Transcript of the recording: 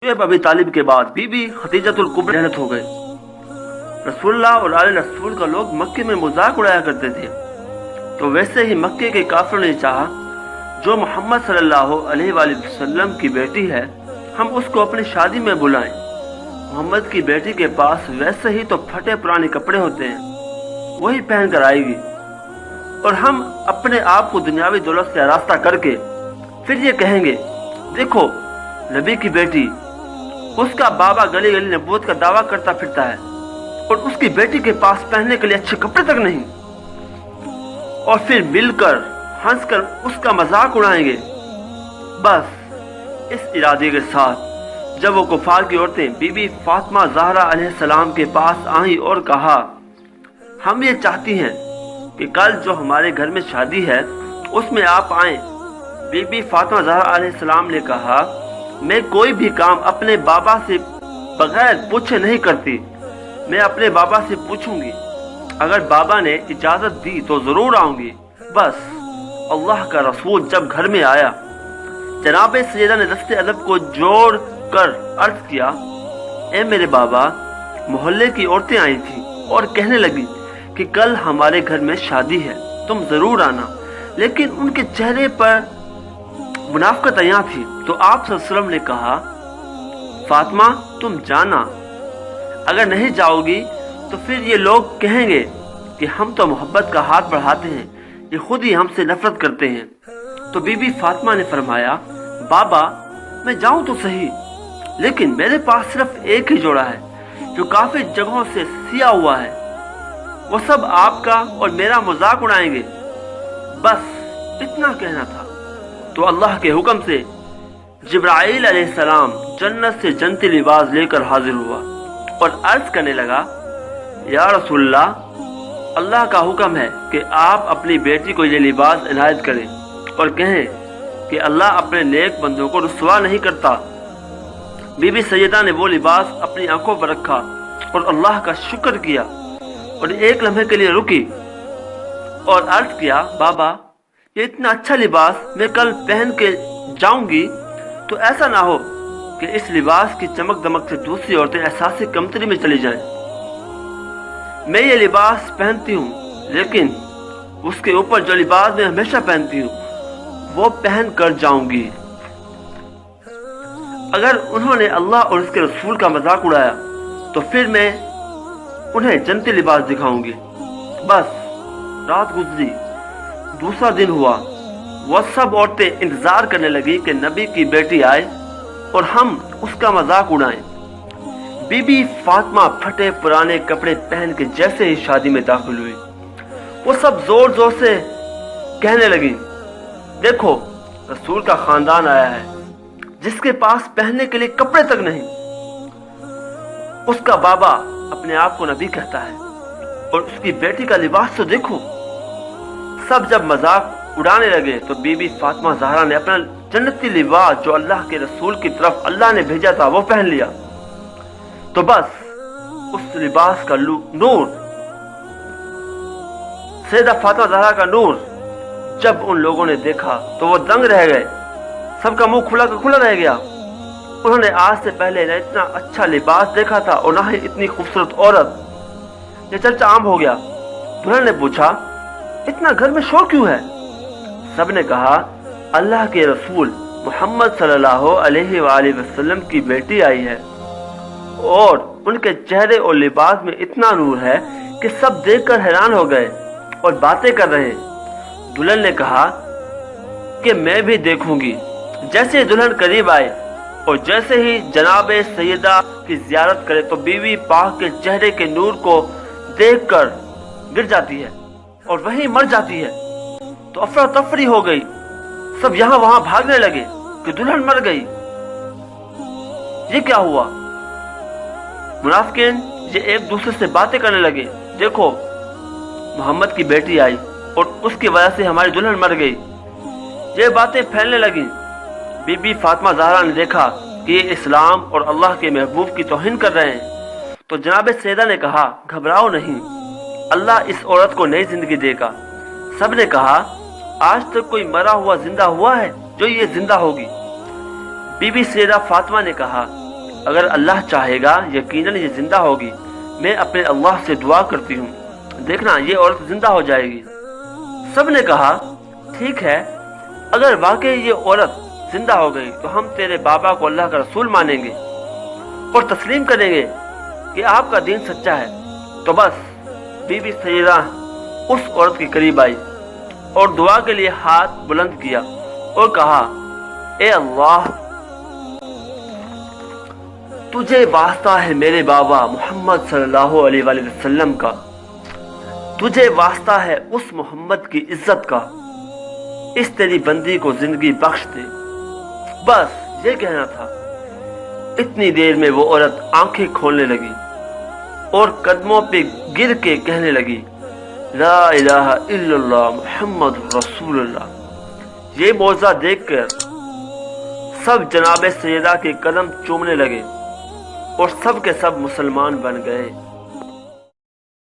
अबी तालिब के बाद बीबी खदीजतुल कुबरा जन्नत हो गए। रसूलुल्लाह और आले रसूल का लोग मक्के में मजाक उड़ाया करते थे, तो वैसे ही मक्के के काफिरों ने चाहा जो मोहम्मद सल्लल्लाहु अलैहि वसल्लम की बेटी है हम उसको अपनी शादी में बुलाएं। मोहम्मद की बेटी के पास वैसे ही तो फटे पुराने कपड़े होते हैं, वही पहन कर आएगी और हम अपने आप को दुनियावी दौलत से आरास्ता करके फिर ये कहेंगे देखो नबी की बेटी, उसका बाबा गली गली नबूवत का दावा करता फिरता है और उसकी बेटी के पास पहनने के लिए अच्छे कपड़े तक नहीं, और फिर मिलकर हंसकर उसका मजाक उड़ाएंगे। बस इस इरादे के साथ जब वो कुफार की औरतें बीबी फातिमा ज़हरा अलैहिस्सलाम के पास आई और कहा हम ये चाहती हैं कि कल जो हमारे घर में शादी है उसमें आप आए। बीबी फातिमा ज़हरा अलैहिस्सलाम ने कहा मैं कोई भी काम अपने बाबा से बगैर पूछे नहीं करती, मैं अपने बाबा से पूछूंगी, अगर बाबा ने इजाजत दी तो जरूर आऊंगी। बस अल्लाह का रसूल जब घर में आया, जनाब सैयदा ने दस्ते अदब को जोड़ कर अर्ज किया, ए मेरे बाबा, मोहल्ले की औरतें आई थी और कहने लगी कि कल हमारे घर में शादी है, तुम जरूर आना। लेकिन उनके चेहरे पर मुनाफिकत यहाँ थी, तो आप सल्लल्लाहु अलैहि वसल्लम ने कहा फातिमा तुम जाना, अगर नहीं जाओगी तो फिर ये लोग कहेंगे कि हम तो मोहब्बत का हाथ बढ़ाते हैं, ये खुद ही हमसे नफरत करते हैं। तो बीबी फातिमा ने फरमाया बाबा मैं जाऊं तो सही, लेकिन मेरे पास सिर्फ एक ही जोड़ा है जो काफी जगहों से सिया हुआ है, वो सब आपका और मेरा मजाक उड़ाएंगे। बस इतना कहना था तो अल्लाह के हुक्म से जिब्राइल अलैहिस्सलाम जन्नत से जन्नती लिबास लेकर हाजिर हुआ और अर्ज करने लगा या रसूलल्लाह, अल्लाह का हुक्म है कि आप अपनी बेटी को ये लिबास इनायत करें और कहें कि अल्लाह अपने नेक बंदों को रुसवा नहीं करता। बीबी सैयदा ने वो लिबास अपनी आंखों पर रखा और अल्लाह का शुक्र किया और एक लम्हे के लिए रुकी और अर्ज किया बाबा ये इतना अच्छा लिबास मैं कल पहन के जाऊंगी तो ऐसा ना हो कि इस लिबास की चमक दमक से दूसरी औरतें एहसास कमतरी में चली जाएं। मैं ये लिबास पहनती हूँ, लेकिन उसके ऊपर जो लिबास मैं हमेशा पहनती हूँ वो पहन कर जाऊंगी। अगर उन्होंने अल्लाह और उसके रसूल का मजाक उड़ाया तो फिर मैं उन्हें जन्नती लिबास दिखाऊंगी। बस रात गुजरी, दूसरा दिन हुआ, वह सब औरतें इंतजार करने लगी कि नबी की बेटी आए और हम उसका मजाक उड़ाएं। बीबी फातिमा फटे पुराने कपड़े पहन के जैसे ही शादी में दाखिल हुई, वो सब जोर जोर से कहने लगी देखो रसूल का खानदान आया है जिसके पास पहनने के लिए कपड़े तक नहीं, उसका बाबा अपने आप को नबी कहता है और उसकी बेटी का लिबास तो देखो। सब जब मजाक उड़ाने लगे तो बीबी फातिमा ज़हरा ने अपना जन्नती लिबास जो अल्लाह के रसूल की तरफ अल्लाह ने भेजा था वो पहन लिया। तो बस उस लिबास का नूर, सैयदा फातिमा ज़हरा का नूर जब उन लोगों ने देखा तो वो दंग रह गए, सबका मुंह खुला का खुला रह गया। उन्होंने आज से पहले न इतना अच्छा लिबास देखा था और न ही इतनी खूबसूरत औरत। ये चर्चा आम हो गया। दुल्हन ने पूछा इतना घर में शोर क्यों है? सबने कहा अल्लाह के रसूल मोहम्मद सल्लल्लाहु अलैहि वसल्लम की बेटी आई है और उनके चेहरे और लिबास में इतना नूर है कि सब देखकर हैरान हो गए और बातें कर रहे हैं। दुल्हन ने कहा कि मैं भी देखूंगी। जैसे दुल्हन करीब आए और जैसे ही जनाब सैयदा की जियारत करे तो बीवी पाक के चेहरे के नूर को देखकर गिर जाती है और वहीं मर जाती है। तो अफरा तफरी हो गई, सब यहाँ वहां भागने लगे कि दुल्हन मर गई, ये क्या हुआ? मुनाफिकीन ये एक दूसरे से बातें करने लगे, देखो मोहम्मद की बेटी आई और उसकी वजह से हमारी दुल्हन मर गई। ये बातें फैलने लगी। बीबी फातिमा ज़हरा ने देखा कि ये इस्लाम और अल्लाह के महबूब की तौहीन कर रहे हैं, तो जनाब सैयदा ने कहा घबराओ नहीं, अल्लाह इस औरत को नई जिंदगी देगा। सब ने कहा आज तक कोई मरा हुआ जिंदा हुआ है जो ये जिंदा होगी? बीबी सैयदा फातिमा ने कहा اگر اللہ چاہے گا یقیناً یہ زندہ ہوگی، میں اپنے اللہ سے دعا کرتی ہوں، دیکھنا یہ عورت زندہ ہو جائے گی۔ سب نے کہا ٹھیک ہے، اگر واقعی یہ عورت زندہ ہو گئی تو ہم تیرے بابا کو اللہ کا رسول مانیں گے اور تسلیم کریں گے کہ آپ کا دین سچا ہے۔ تو بس بی بی سیدہ اس عورت کے قریب آئی اور دعا کے لیے ہاتھ بلند کیا اور کہا، اے اللہ، تجھے واسطہ ہے میرے بابا محمد صلی اللہ علیہ وآلہ وسلم کا، تجھے واسطہ ہے اس محمد کی عزت کا، اس تیری بندی کو زندگی بخش دے۔ بس یہ کہنا تھا۔ اتنی دیر میں وہ عورت آنکھیں کھولنے لگی اور قدموں پہ گر کے کہنے لگی، لا الہ الا اللہ محمد رسول اللہ۔ یہ معجزہ دیکھ کر سب جناب سیدہ کے قدم چومنے لگے اور سب کے سب مسلمان بن گئے۔